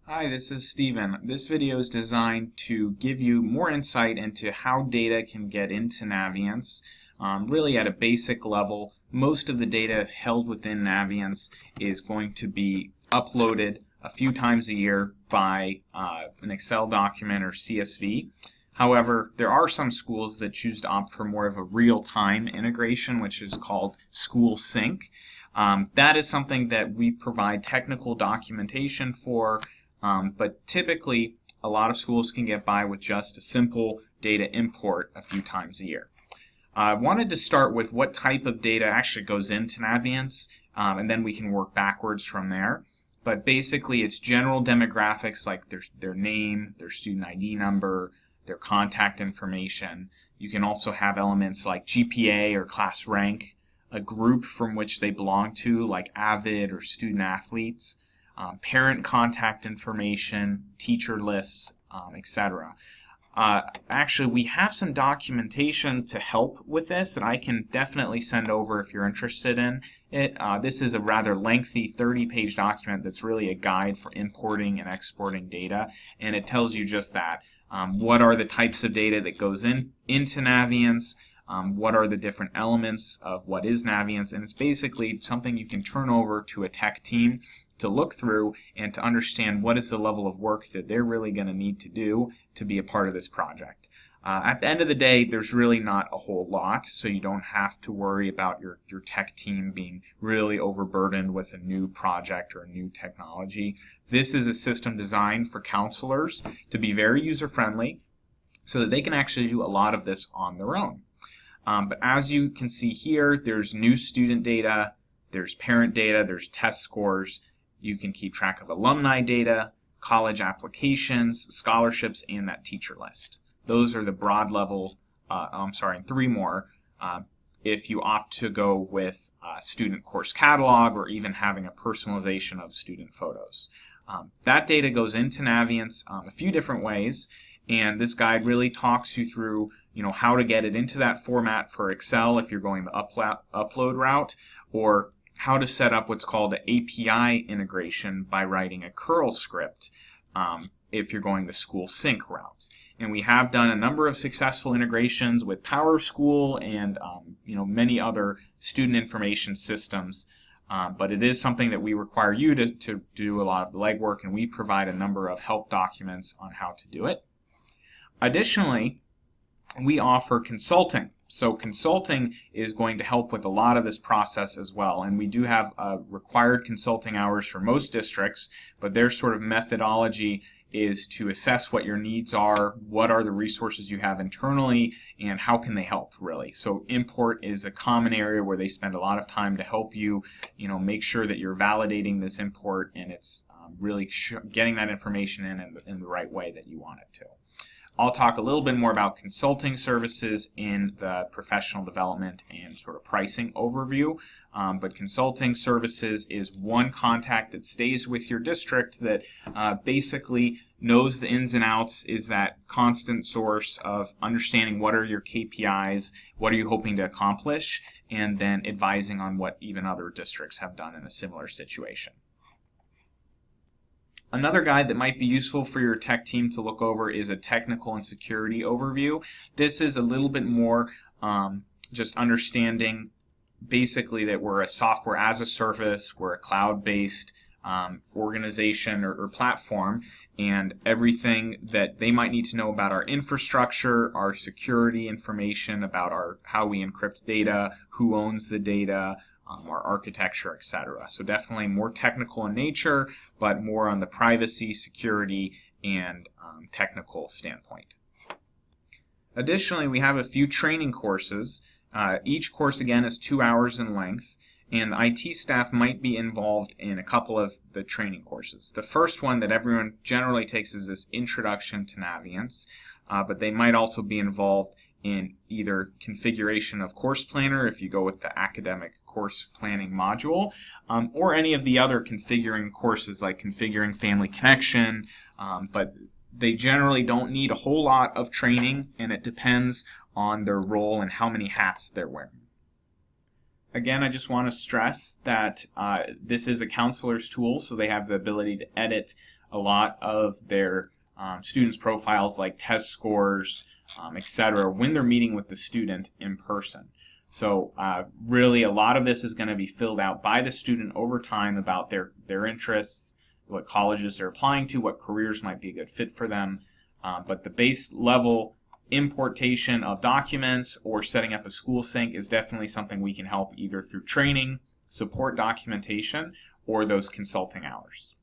Hi, this is Steven. This video is designed to give you more insight into how data can get into Naviance. Really at a basic level, most of the data held within Naviance is going to be uploaded a few times a year by an Excel document or CSV. However, there are some schools that choose to opt for more of a real-time integration, which is called School Sync. That is something that we provide technical documentation for. But typically, a lot of schools can get by with just a simple data import a few times a year. I wanted to start with what type of data actually goes into Naviance, and then we can work backwards from there. But basically, it's general demographics like their name, their student ID number, their contact information. You can also have elements like GPA or class rank, a group from which they belong to, like AVID or student athletes. Parent contact information, teacher lists, etc. Actually, we have some documentation to help with this that I can definitely send over if you're interested in it. This is a rather lengthy 30-page document that's really a guide for importing and exporting data, and it tells you just that. What are the types of data that goes into Naviance? What are the different elements of what is Naviance? And it's basically something you can turn over to a tech team to look through and to understand what is the level of work that they're really going to need to do to be a part of this project. At the end of the day, there's really not a whole lot, so you don't have to worry about your tech team being really overburdened with a new project or a new technology. This is a system designed for counselors to be very user-friendly so that they can actually do a lot of this on their own. But as you can see here, there's new student data, there's parent data, there's test scores. You can keep track of alumni data, college applications, scholarships, and that teacher list. Those are the broad level, and three more if you opt to go with student course catalog or even having a personalization of student photos. That data goes into Naviance a few different ways, and this guide really talks you through how to get it into that format for Excel if you're going the upload route, or how to set up what's called an API integration by writing a curl script if you're going the School Sync route. And we have done a number of successful integrations with PowerSchool and many other student information systems, but it is something that we require you to do a lot of the legwork, and we provide a number of help documents on how to do it. Additionally, we offer consulting. So consulting is going to help with a lot of this process as well, and we do have required consulting hours for most districts, but their sort of methodology is to assess what your needs are, what are the resources you have internally, and how can they help, really. So import is a common area where they spend a lot of time to help you, make sure that you're validating this import and it's really getting that information in the right way that you want it to. I'll talk a little bit more about consulting services in the professional development and sort of pricing overview, but consulting services is one contact that stays with your district that basically knows the ins and outs, is that constant source of understanding what are your KPIs, what are you hoping to accomplish, and then advising on what even other districts have done in a similar situation. Another guide that might be useful for your tech team to look over is a technical and security overview. This is a little bit more just understanding basically that we're a software as a service, we're a cloud-based organization or platform, and everything that they might need to know about our infrastructure, our security information, about how we encrypt data, who owns the data, our architecture, etc. So definitely more technical in nature, but more on the privacy, security, and technical standpoint. Additionally, we have a few training courses. Each course, again, is 2 hours in length, and the IT staff might be involved in a couple of the training courses. The first one that everyone generally takes is this Introduction to Naviance, but they might also be involved in either configuration of Course Planner if you go with the academic course planning module, or any of the other configuring courses like configuring Family Connection, but they generally don't need a whole lot of training, and it depends on their role and how many hats they're wearing. Again, I just want to stress that this is a counselor's tool, so they have the ability to edit a lot of their students' profiles like test scores, etc., when they're meeting with the student in person. So really a lot of this is going to be filled out by the student over time about their interests, what colleges they're applying to, what careers might be a good fit for them. But the base level importation of documents or setting up a school sync is definitely something we can help either through training, support documentation, or those consulting hours.